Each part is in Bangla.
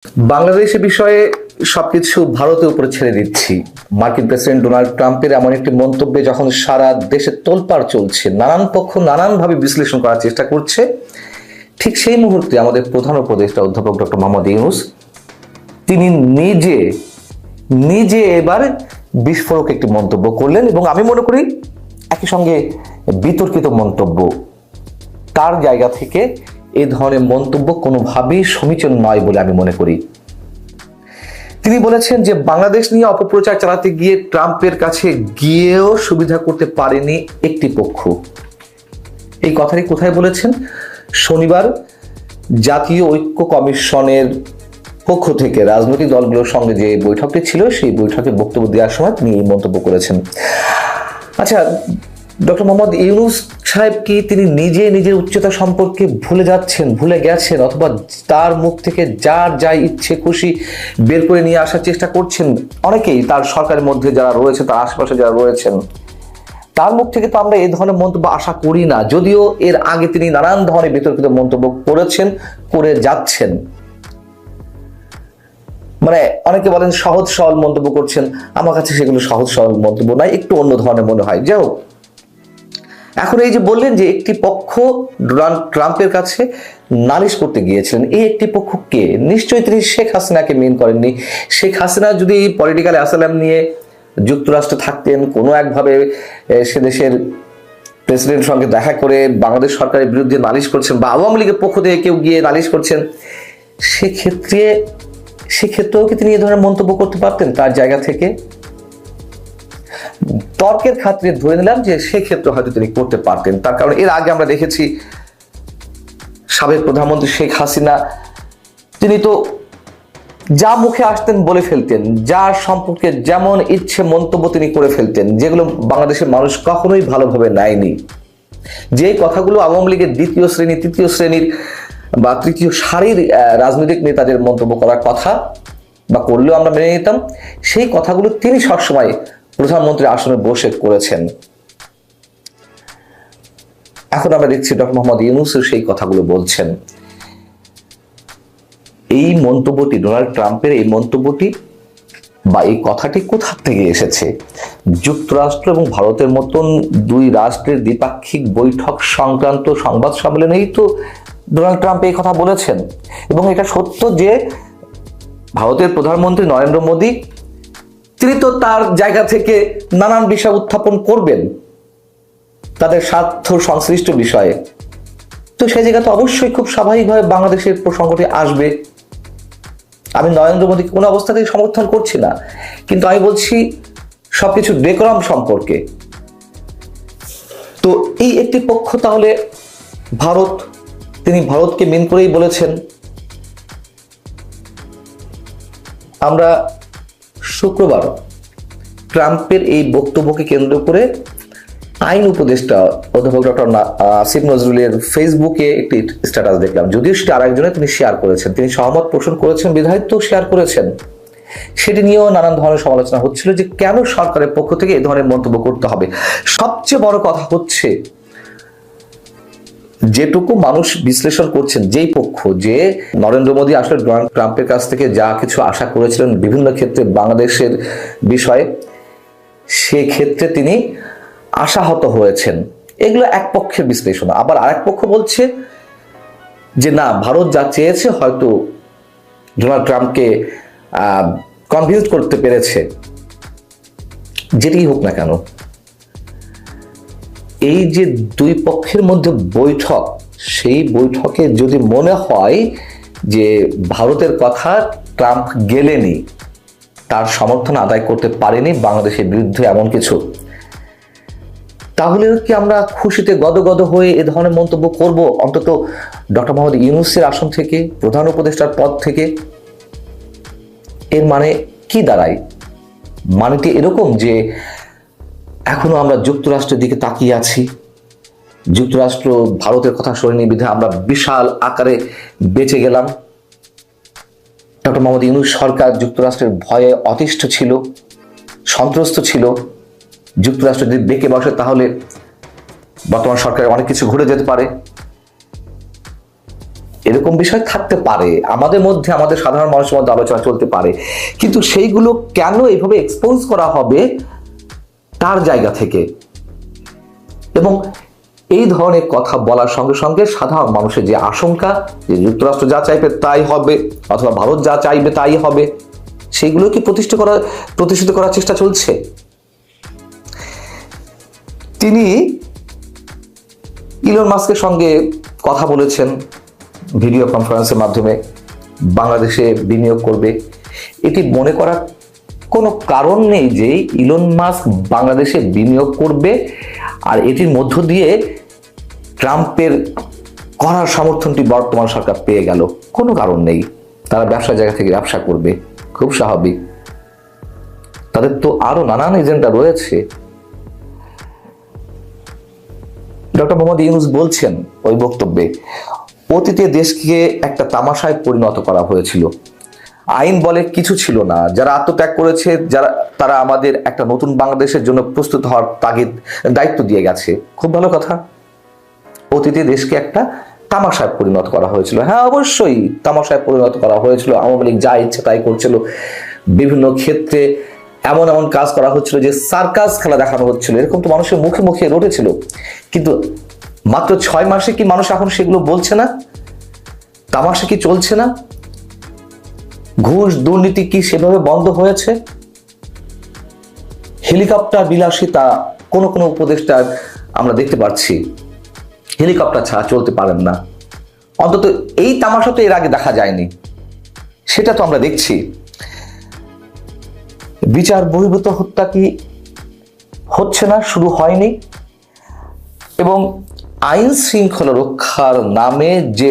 বাংলাদেশের বিষয়ে সবকিছু ভারতের উপরে ছেড়ে দিচ্ছি। মার্কিন প্রেসিডেন্ট ডোনাল্ড ট্রাম্পের এমন একটি মন্তব্যে যখন সারা দেশে তোলপাড় চলছে, নানান পক্ষ নানানভাবে বিশ্লেষণ করার চেষ্টা করছে, ঠিক সেই মুহূর্তে আমাদের প্রধান উপদেষ্টা অধ্যাপক ডক্টর মোহাম্মদ ইউনূস তিনি নিজে নিজে এবার বিস্ফোরক একটি মন্তব্য করলেন এবং আমি মনে করি একই সঙ্গে বিতর্কিত মন্তব্য। তার জায়গা থেকে এই ধরনের মন্তব্য কোনোভাবেই সমীচীন নয় বলে আমি মনে করি। তিনি বলেছেন যে বাংলাদেশ নিয়ে অপপ্রচার চালাতে গিয়ে ট্রাম্পের কাছে গিয়েও সুবিধা করতে পারেনি একটি পক্ষ। এই কথাটি কোথায় বলেছেন? শনিবার জাতীয় ঐক্য কমিশনের পক্ষ থেকে রাজনৈতিক দলগুলোর সঙ্গে যে বৈঠকটি ছিল সেই বৈঠকে বক্তব্য দেওয়ার সময় তিনি এই মন্তব্য করেছেন। আচ্ছা, ডক্টর মোহাম্মদ ইউনূস সাহেব কি তিনি নিজে নিজের উচ্চতা সম্পর্কে ভুলে গেছেন, অথবা তার মুখ থেকে যার যা ইচ্ছে খুশি বের করে নিয়ে আসার চেষ্টা করছেন? অনেকেই তার সরকারের মধ্যে যারা রয়েছে, তার আশেপাশে যারা রয়েছেন, তার মুখ থেকে তো আমরা এই ধরনের মন্তব্য আশা করি না, যদিও এর আগে তিনি নানান ধরনের বিতর্কিত মন্তব্য করে যাচ্ছেন। মানে অনেকে বলেন সহজ সরল মন্তব্য করছেন, আমার কাছে সেগুলো সহজ সরল মন্তব্য নয়, একটু অন্য ধরনের মনে হয়। যাই হোক, এখন এই যে বললেন যে একটি পক্ষ ডোনাল্ড ট্রাম্পের কাছে নালিশ করতে গিয়েছিলেন, এই একটি পক্ষ কে? নিশ্চয়ই তিনি শেখ হাসিনাকে মিন করেননি। শেখ হাসিনা যদি পলিটিক্যাল অ্যাসাইলাম নিয়ে যুক্তরাষ্ট্রে থাকতেন, কোনো একভাবে সে দেশের প্রেসিডেন্টের সঙ্গে দেখা করে বাংলাদেশ সরকারের বিরুদ্ধে নালিশ করছেন, বা আওয়ামী লীগের পক্ষ থেকে কেউ গিয়ে নালিশ করছেন, সেক্ষেত্রেও কি তিনি এই ধরনের মন্তব্য করতে পারতেন তার জায়গা থেকে? তর্কের খাতিরে ধরে নিলাম যে সেক্ষেত্রে হয়তো তিনি করতে পারতেন। তার কারণ এর আগে আমরা দেখেছি সাবেক প্রধানমন্ত্রী শেখ হাসিনা তিনি তো যা মুখে আসতেন বলে ফেলতেন, যার সম্পর্কে যেমন ইচ্ছে মন্তব্য তিনি করে ফেলতেন, যেগুলো বাংলাদেশের মানুষ কখনোই ভালোভাবে নেয়নি। যে কথাগুলো আওয়ামী লীগের দ্বিতীয় শ্রেণী, তৃতীয় শ্রেণীর বা তৃতীয় সারির রাজনৈতিক নেতাদের মন্তব্য করার কথা বা করলেও আমরা মেনে নিতাম, সেই কথাগুলো তিনি সবসময় প্রধানমন্ত্রীর আসনে বসে করেছেন। এখন আমরা দেখছি ডক্টর মোহাম্মদ ইউনূসও সেই কথাগুলো বলছেন। এই মন্তব্যটি, ডোনাল্ড ট্রাম্পের এই মন্তব্যটি বা এই কথাটি কোথা থেকে এসেছে? যুক্তরাষ্ট্র এবং ভারতের মতন দুই রাষ্ট্রের দ্বিপাক্ষিক বৈঠক সংক্রান্ত সংবাদ সম্মেলনেই তো ডোনাল্ড ট্রাম্প এই কথা বলেছেন। এবং এটা সত্য যে ভারতের প্রধানমন্ত্রী নরেন্দ্র মোদী তিনি তো তার জায়গা থেকে নানান বিষয় উত্থাপন করবেন তাদের স্বার্থ সংশ্লিষ্ট বিষয়ে, তো সেই জায়গাতে অবশ্যই খুব স্বাভাবিকভাবে বাংলাদেশের প্রসঙ্গটি আসবে। আমি নরেন্দ্র মোদীকে কোনো অবস্থাতেই সমর্থন করছি না, কিন্তু আমি বলছি সবকিছু ডেকোরাম সম্পর্কে। তো এই একটি পক্ষ তাহলে ভারত, তিনি ভারতকে মিন করেই বলেছেন। আমরা শুক্রবার ট্রাম্পের এই বক্তব্যকে কেন্দ্র করে আইন উপদেষ্টা অধ্যাপক ডক্টর আসিফ নজরুলের ফেসবুকে একটি স্ট্যাটাস দেখলাম, যদিও সেটা আরেকজনে তিনি শেয়ার করেছেন, তিনি সহমত পোষণ করেছেন, বিধায়িত্ব শেয়ার করেছেন। সেটি নিয়েও নানান ধরনের সমালোচনা হচ্ছিল যে কেন সরকারের পক্ষ থেকে এই ধরনের মন্তব্য করতে হবে। সবচেয়ে বড় কথা হচ্ছে যেটুকু মানুষ বিশ্লেষণ করছেন, যেই পক্ষ, যে নরেন্দ্র মোদী আসলে ডোনাল্ড ট্রাম্পের কাছ থেকে যা কিছু আশা করেছিলেন বিভিন্ন ক্ষেত্রে বাংলাদেশের বিষয়ে, সেক্ষেত্রে তিনি আশাহত হয়েছেন। এগুলো এক পক্ষের বিশ্লেষণ। আবার আরেক পক্ষ বলছে যে না, ভারত যা চেয়েছে হয়তো ডোনাল্ড ট্রাম্পকে কনভিন্স করতে পেরেছে। যেটি হোক না কেন, এই যে দুই পক্ষের মধ্যে বৈঠক, সেই বৈঠকে যদি মনে হয় যে ভারতের কথা ট্রাম্প গেলেনি, তার সমর্থন আদায় করতে পারেনি বাংলাদেশের বিরুদ্ধে এমন কিছু, তাহলে কি আমরা খুশিতে গদগদ হয়ে এ ধরনের মন্তব্য করব? অন্তত ডক্টর মোহাম্মদ ইউনূসের আসন থেকে, প্রধান উপদেষ্টার পদ থেকে। এর মানে কি দাঁড়ায়? মানেটি এরকম যে এখনো আমরা যুক্তরাষ্ট্রের দিকে তাকিয়ে আছি, যুক্তরাষ্ট্র ভারতের কথা শোনেনি বিধায় আমরা বিশাল আকারে বেঁচে গেলাম। ডক্টর মোহাম্মদ ইউনূস সরকার যুক্তরাষ্ট্রের ভয়ে অতিষ্ঠ ছিল, সন্ত্রস্ত ছিল। যুক্তরাষ্ট্র যদি বেঁকে বসে তাহলে বর্তমান সরকারের অনেক কিছু ঘুরে যেতে পারে। এরকম বিষয় থাকতে পারে, আমাদের মধ্যে, আমাদের সাধারণ মানুষের মধ্যে আলোচনা চলতে পারে, কিন্তু সেইগুলো কেন এইভাবে এক্সপোজ করা হবে তার জায়গা থেকে? এবং এই ধরনের কথা বলার সঙ্গে সঙ্গে সাধারণ মানুষের যে আশঙ্কা যে যুক্তরাষ্ট্র যা চাইবে তাই হবে, অথবা ভারত যা চাইবে তাই হবে, সেগুলো কি প্রতিষ্ঠিত করার চেষ্টা চলছে? তিনি ইলন মাস্কের সঙ্গে কথা বলেছেন ভিডিও কনফারেন্সের মাধ্যমে, বাংলাদেশে বিনিয়োগ করবে। এটি মনে করার কোনো কারণ নেই যে ইলন মাস্ক বাংলাদেশে বিনিয়োগ করবে আর এটির মধ্য দিয়ে ট্রাম্পের করার সমর্থনটি বর্তমান সরকার পেয়ে গেল। কোনো কারণ নেই, তারা ব্যবসার জায়গা থেকে ব্যবসা করবে, খুব স্বাভাবিক। তাদের তো আরো নানান এজেন্ডা রয়েছে। ডক্টর মোহাম্মদ ইউনূস বলছেন ওই বক্তব্যে, অতীতে দেশকে একটা তামাশায় পরিণত করা হয়েছিল, আইন বলে কিছু ছিল না, যারা আত্মত্যাগ করেছে তারা আমাদের একটা নতুন বাংলাদেশের জন্য প্রস্তুত হওয়ার দায়িত্ব দিয়ে গেছে। খুব ভালো কথা, অতীতে দেশকে একটা তামাশায় পরিণত করা হয়েছিল। হ্যাঁ, অবশ্যই তামাশায় পরিণত করা হয়েছিল, আওয়ামী লীগ যা ইচ্ছে তাই করছিল, বিভিন্ন ক্ষেত্রে এমন এমন কাজ করা হচ্ছিল যে সার্কাস খেলা দেখানো হচ্ছিল, এরকম তো মানুষের মুখে মুখে রটেছিল। কিন্তু মাত্র 6 মাসে কি মানুষ এখন সেগুলো বলছে না? তামাশা কি চলছে না? ঘুষ দুর্নীতি কি সেভাবে বন্ধ হয়েছে? হেলিকপ্টার বিলাসিতা কোন কোন উপদেষ্টা আমরা দেখতে পাচ্ছি হেলিকপ্টার ছাড়া চলতে পারেন না। অন্তত এই তামাশা তো এর আগে দেখা যায়নি, সেটা তো আমরা দেখছি। বিচার বহির্ভূত হত্যা কি হচ্ছে না? শুরু হয়নি। এবং আইন শৃঙ্খলা রক্ষার নামে যে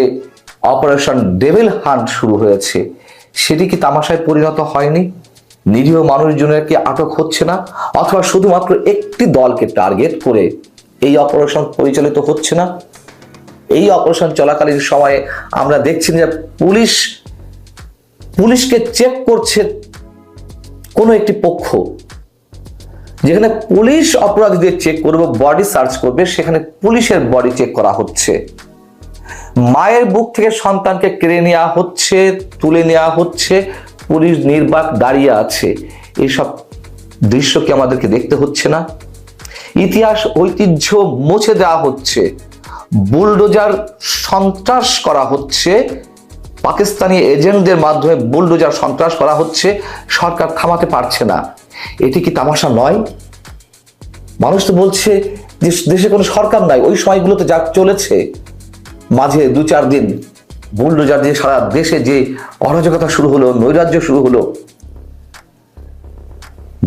অপারেশন ডেভিল হান্ট শুরু হয়েছে, সেটি কি তামাশায় পরিণত হয়নি? নিরীহ মানুষজনের কি আটক হচ্ছে না? অথবা শুধুমাত্র একটি দলকে টার্গেট করে এই অপারেশন পরিচালিত হচ্ছে না? এই অপারেশন চলাকালীন সময়ে আমরা দেখছি যে পুলিশকে চেক করছে কোনো একটি পক্ষ, যেখানে পুলিশ অপরাধীদের চেক করবে, বডি সার্চ করবে, সেখানে পুলিশের বডি চেক করা হচ্ছে। মায়ের বুক থেকে সন্তানকে কেড়ে নেওয়া হচ্ছে, তুলে নেওয়া হচ্ছে, পুলিশ নির্বাক দাঁড়িয়ে আছে। এইসব দৃশ্য কি আমাদেরকে দেখতে হচ্ছে না? ইতিহাস ঐতিহ্য মুছে দেওয়া হচ্ছে, বুলডোজার সন্ত্রাস করা হচ্ছে, পাকিস্তানি এজেন্টদের মাধ্যমে বুলডোজার সন্ত্রাস করা হচ্ছে, সরকার থামাতে পারছে না। এটি কি তামাশা নয়? মানুষ তো বলছে যে দেশে কোনো সরকার নাই। ওই সময়গুলোতে যা চলেছে, মাঝে 2-4 দিন বুলডোজার দিয়ে সারা দেশে যে অরাজকতা শুরু হলো, নৈরাজ্য শুরু হলো,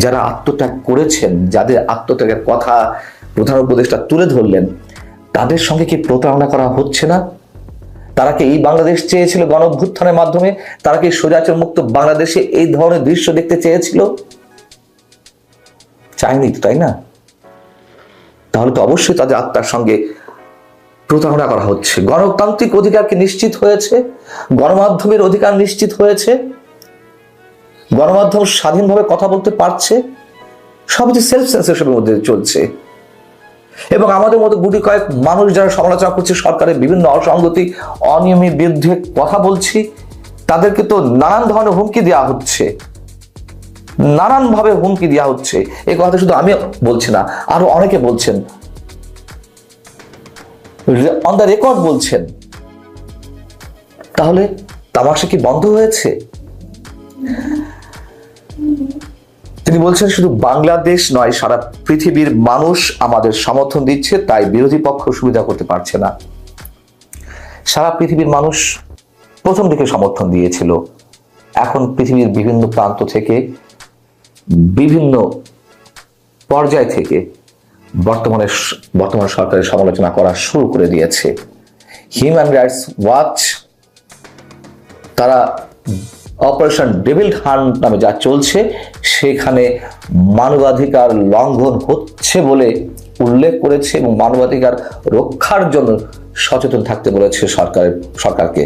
যারা আত্মত্যাগ করেছেন, যাদের আত্মত্যাগের কথা প্রধান উপদেষ্টা তুলে ধরলেন, তাদের সঙ্গে কি প্রতারণা করা হচ্ছে না? তারা কি এই বাংলাদেশ চেয়েছিল গণঅভ্যুত্থানের মাধ্যমে? তারা কি স্বৈরাচার মুক্ত বাংলাদেশে এই ধরনের দৃশ্য দেখতে চেয়েছিল? চায়নি তো, তাই না? তাহলে তো অবশ্যই তাদের আত্মার সঙ্গে প্রতারণা করা হচ্ছে। গণতান্ত্রিক অধিকার কি নিশ্চিত হয়েছে? গণমাধ্যমের অধিকার নিশ্চিত হয়েছে? গণমাধ্যম স্বাধীনভাবে কথা বলতে পারছে? সবই সেলফ সেন্সরশিপের মধ্যে চলছে। এবং আমাদের মতো গুটি কয়েক মানুষ যারা সমালোচনা করছে সরকারের বিভিন্ন অসঙ্গতি, অনিয়মের বিরুদ্ধে কথা বলছি, তাদেরকে তো নানান ধরনের হুমকি দেওয়া হচ্ছে, নানানভাবে হুমকি দেওয়া হচ্ছে। এই কথা শুধু আমি বলছি না, আরো অনেকে বলছেন, অন দ্য রেকর্ড বলছেন। তাহলে তামাশা কি বন্ধ হয়েছে? তিনি বলছেন শুধু বাংলাদেশ নয়, সারা পৃথিবীর মানুষ আমাদের সমর্থন দিচ্ছে, তাই বিরোধী পক্ষ সুবিধা করতে পারছে না। সারা পৃথিবীর মানুষ প্রথম দিকে সমর্থন দিয়েছিল, এখন পৃথিবীর বিভিন্ন প্রান্ত থেকে, বিভিন্ন পর্যায় থেকে বর্তমান সরকারের সমালোচনা করা শুরু করে দিয়েছে। হিউম্যান রাইটস ওয়াচ তারা অপারেশন ডেভিল হান্ট নামে যা চলছে, সেখানে মানবাধিকার লঙ্ঘন হচ্ছে বলে উল্লেখ করেছে এবং মানবাধিকার রক্ষার জন্য সচেতন থাকতে বলেছে সরকারকে।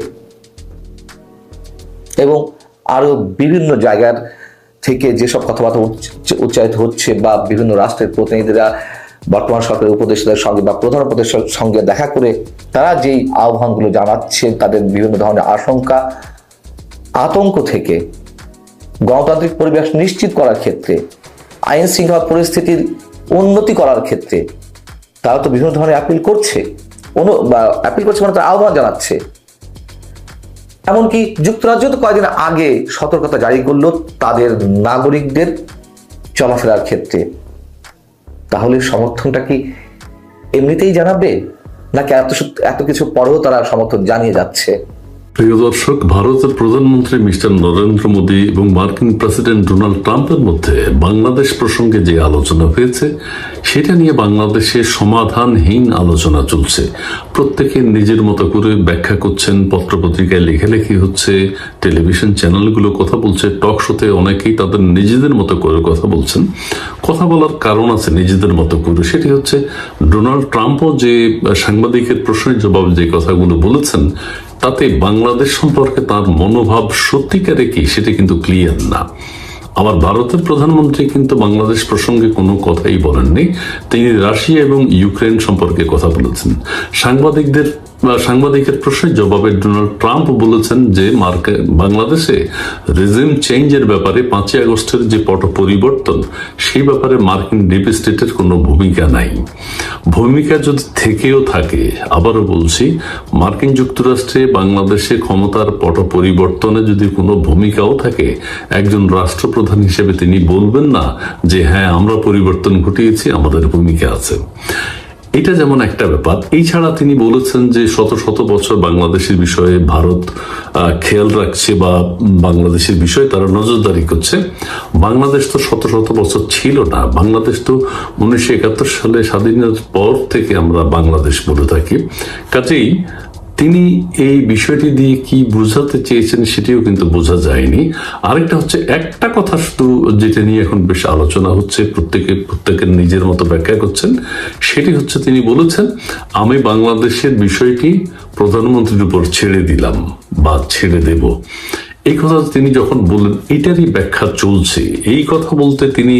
এবং আরো বিভিন্ন জায়গার থেকে যেসব কথাবার্তা উচ্চারিত হচ্ছে বা বিভিন্ন রাষ্ট্রের প্রতিনিধিরা বর্তমান সরকারের উপদেষ্টাদের সঙ্গে বা প্রধান উপদেষ্টার সঙ্গে দেখা করে তারা যেই আহ্বানগুলো জানাচ্ছে, তাদের বিভিন্ন ধরনের আশঙ্কা আতঙ্ক থেকে গণতান্ত্রিক পরিবেশ নিশ্চিত করার ক্ষেত্রে, আইন শৃঙ্খলা পরিস্থিতির উন্নতি করার ক্ষেত্রে তারা তো বিভিন্ন ধরনের অ্যাপিল করছে, মানে তারা আহ্বান জানাচ্ছে। এমনকি যুক্তরাজ্য তো কয়েকদিন আগে সতর্কতা জারি করলো তাদের নাগরিকদের চলাফেরার ক্ষেত্রে। তাহলে সমর্থনটা কি এমনিতেই জানাবে, নাকি এত কিছু পরেও তারা সমর্থন জানিয়ে যাচ্ছে? প্রিয় দর্শক, ভারতের প্রধানমন্ত্রী মিস্টার নরেন্দ্র মোদী এবং মার্কিন প্রেসিডেন্ট ডোনাল্ড ট্রাম্পের মধ্যে বাংলাদেশ প্রসঙ্গে যে আলোচনা হয়েছে সেটা নিয়ে বাংলাদেশে সমাধানহীন আলোচনা চলছে। প্রত্যেকে নিজের মতো করে ব্যাখ্যা করছেন, পত্রপত্রিকায় লেখালেখি হচ্ছে, টেলিভিশন চ্যানেলগুলো কথা বলছে, টক শোতে অনেকেই তাদের নিজেদের মতো করে কথা বলছেন। কথা বলার কারণ আছে নিজেদের মতো করে, সেটি হচ্ছে ডোনাল্ড ট্রাম্পও যে সাংবাদিকের প্রশ্নের জবাবে যে কথাগুলো বলেছেন তাতে বাংলাদেশ সম্পর্কে তার মনোভাব সত্যিকারে কি সেটা কিন্তু ক্লিয়ার না। আবার ভারতের প্রধানমন্ত্রী কিন্তু বাংলাদেশ প্রসঙ্গে কোনো কথাই বলেননি, তিনি রাশিয়া এবং ইউক্রেন সম্পর্কে কথা বলেছেন। সাংবাদিকের প্রশ্নের জবাবে ডোনাল্ড ট্রাম্প বলেছেন যে বাংলাদেশে রেজিম চেঞ্জের ব্যাপারে 5ই আগস্টের যে পট পরিবর্তন সেই ব্যাপারে মার্কিন ডিপ স্টেটের কোনো ভূমিকা নাই। ভূমিকা যদি থেকেও থাকে, আবারও বলছি, মার্কিন যুক্তরাষ্ট্রে বাংলাদেশে ক্ষমতার পট পরিবর্তনে যদি কোনো ভূমিকাও থাকে, একজন রাষ্ট্রপ্রধান হিসেবে তিনি বলবেন না যে হ্যাঁ আমরা পরিবর্তন ঘটিয়েছি, আমাদের ভূমিকা আছে। এটা যেমন একটা ব্যাপার। এই ছাড়া তিনি বলেছেন যে শত শত বছর বাংলাদেশের বিষয়ে ভারত খেয়াল রাখছে বা বাংলাদেশের বিষয়ে তারা নজরদারি করছে। বাংলাদেশ তো শত শত বছর ছিল না, বাংলাদেশ তো 1971 সালে স্বাধীনতার পর থেকে আমরা বাংলাদেশ বলে থাকি। কাজেই তিনি এই বিষয়টি দিয়ে কি বোঝাতে চেয়েছেন সেটিও কিন্তু বোঝা যায়নি। আরেকটা হচ্ছে, একটা কথা শুধু যেটা নিয়ে এখন বেশ আলোচনা হচ্ছে, প্রত্যেকের নিজের মতো ব্যাখ্যা করছেন, সেটি হচ্ছে তিনি বলেছেন আমি বাংলাদেশের বিষয়টি প্রধানমন্ত্রীর উপর ছেড়ে দিলাম বা ছেড়ে দেব। এই কথা তিনি যখন বললেন এটারই ব্যাখ্যা চলছে। এই কথা বলতে তিনি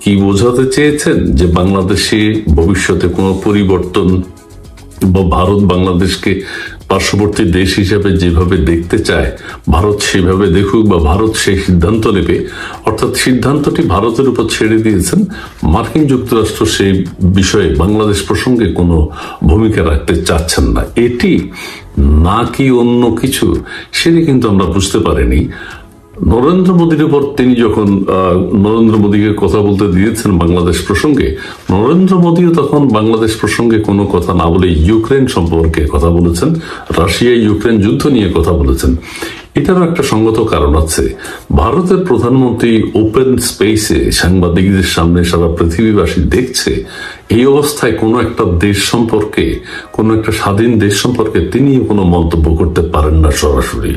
কি বোঝাতে চেয়েছেন যে বাংলাদেশে ভবিষ্যতে কোনো পরিবর্তন বা ভারত বাংলাদেশকে পার্শ্ববর্তী দেশ হিসেবে যেভাবে দেখতে চায় ভারত সেভাবে দেখুক বা ভারত সেই সিদ্ধান্ত নেবে, অর্থাৎ সিদ্ধান্তটি ভারতের উপর ছেড়ে দিয়েছেন। মার্কিন যুক্তরাষ্ট্র সেই বিষয়ে বাংলাদেশ প্রসঙ্গে কোনো ভূমিকা রাখতে চাচ্ছেন না। এটি নাকি অন্য কিছু সেটি কিন্তু আমরা বুঝতে পারিনি। নরেন্দ্র মোদীর উপর তিনি যখন নরেন্দ্র মোদীকে কথা বলতে দিয়েছেন বাংলাদেশ প্রসঙ্গে, নরেন্দ্র মোদীও তখন বাংলাদেশ প্রসঙ্গে কোনো কথা না বলে ইউক্রেন সম্পর্কে কথা বলেছেন, রাশিয়া ইউক্রেন যুদ্ধ নিয়ে কথা বলেছেন। এটারও একটা সঙ্গত কারণ আছে। ভারতের প্রধানমন্ত্রী ওপেন স্পেসে সাংবাদিকদের সামনে সারা পৃথিবীবাসী দেখছে, এই অবস্থায় কোনো একটা দেশ সম্পর্কে, কোনো একটা স্বাধীন দেশ সম্পর্কে তিনি কোনো মন্তব্য করতে পারেন না সরাসরি।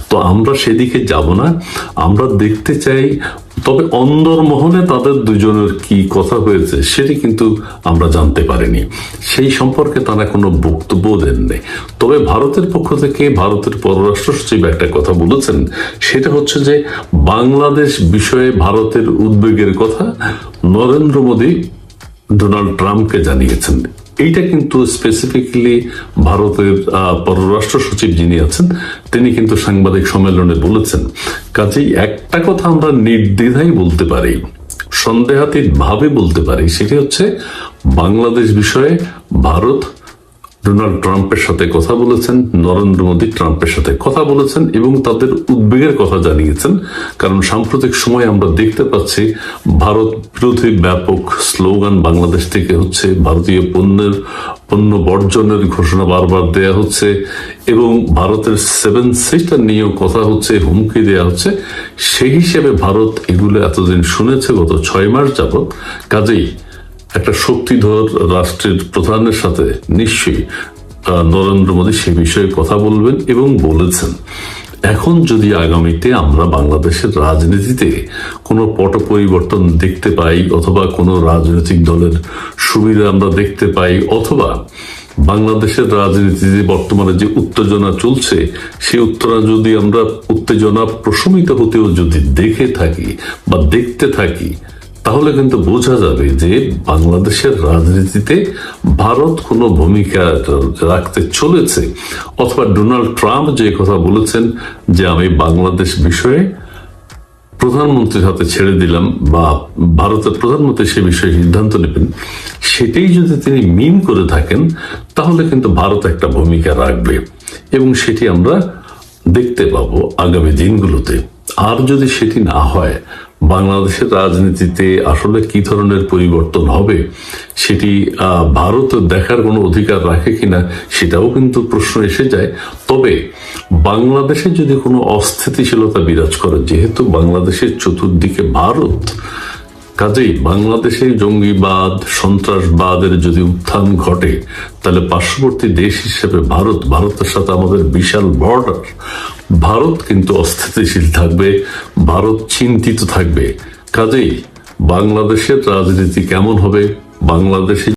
তো আমরা সেদিকে যাব না, আমরা দেখতে চাই। তবে অন্দরমহলে তাদের দুজনের কি কথা হয়েছে সেটি কিন্তু আমরা জানতে পারিনি, সেই সম্পর্কে তারা কোনো বক্তব্য দেননি। তবে ভারতের পক্ষ থেকে ভারতের পররাষ্ট্র সচিব একটা কথা বলেছেন, সেটা হচ্ছে যে বাংলাদেশ বিষয়ে ভারতের উদ্বেগের কথা নরেন্দ্র মোদী ডোনাল্ড ট্রাম্পকে জানিয়েছেন। এইটা কিন্তু স্পেসিফিকলি ভারতের পররাষ্ট্র সচিব যিনি আছেন তিনি কিন্তু সাংবাদিক সম্মেলনে বলেছেন। কাজেই একটা কথা আমরা নির্দ্বিধায় বলতে পারি, সন্দেহাতীত ভাবে বলতে পারি, সেটি হচ্ছে বাংলাদেশ বিষয়ে ভারত ডোনাল্ড ট্রাম্পের সাথে কথা বলেছেন, নরেন্দ্র মোদী ট্রাম্পের সাথে কথা বলেছেন এবং তাদের উদ্বেগের কথা জানিয়েছেন। কারণ সাম্প্রতিক সময় আমরা দেখতে পাচ্ছি ভারত বিরোধী ব্যাপক স্লোগান বাংলাদেশ থেকে হচ্ছে, ভারতীয় পণ্য বর্জনের ঘোষণা বারবার দেয়া হচ্ছে এবং ভারতের 7 সিস্টার নিয়েও কথা হচ্ছে, হুমকি দেয়া হচ্ছে। সেই হিসেবে ভারত এগুলো এতদিন শুনেছে গত 6 মাস যাবৎ। কাজেই একটা শক্তিধর রাষ্ট্রের প্রধানের সাথে নিশ্চয়ই নরেন্দ্র মোদী সে বিষয়ে কথা বলবেন এবং বলেছেন। এখন যদি আগামীতে আমরা বাংলাদেশের রাজনীতিতে কোনো পট পরিবর্তন দেখতে পাই, অথবা কোনো রাজনৈতিক দলের সুবিধা আমরা দেখতে পাই, অথবা বাংলাদেশের রাজনীতিতে বর্তমানে যে উত্তেজনা চলছে সেই উত্তেজনা প্রশমিত হতেও যদি দেখে থাকি বা দেখতে থাকি, তাহলে কিন্তু বোঝা যাবে যে বাংলাদেশের রাজনীতিতে ভারত কোনো ভূমিকা রাখতে চলেছে, অথবা ডোনাল্ড ট্রাম্প যে কথা বলেছেন যে আমি বাংলাদেশ বিষয়ে প্রধানমন্ত্রীর হাতে ছেড়ে দিলাম, বা ভারতের প্রধানমন্ত্রী সে বিষয়ে সিদ্ধান্ত নেবেন, সেটাই যদি তিনি মিন করে থাকেন তাহলে কিন্তু ভারত একটা ভূমিকা রাখবে এবং সেটি আমরা দেখতে পাবো আগামী দিনগুলোতে। আর যদি সেটি না হয়, বাংলাদেশের রাজনীতিতে আসলে কি ধরনের পরিবর্তন হবে সেটি ভারত দেখার কোনো অধিকার রাখে কিনা সেটাও কিন্তু প্রশ্ন এসে যায়। তবে বাংলাদেশে যদি কোনো অস্থিতিশীলতা বিরাজ করে, যেহেতু বাংলাদেশের চতুর্দিকে ভারত, কাজেই বাংলাদেশে জঙ্গিবাদ সন্ত্রাসবাদের যদি উত্থান ঘটে তাহলে পার্শ্ববর্তী দেশ হিসেবে ভারতের সাথে আমাদের বিশাল বর্ডার, ভারত কিন্তু অস্থিতিশীল থাকবে, ভারত চিন্তিত থাকবে। কাজেই বাংলাদেশের রাজনীতি কেমন হবে, বাংলাদেশে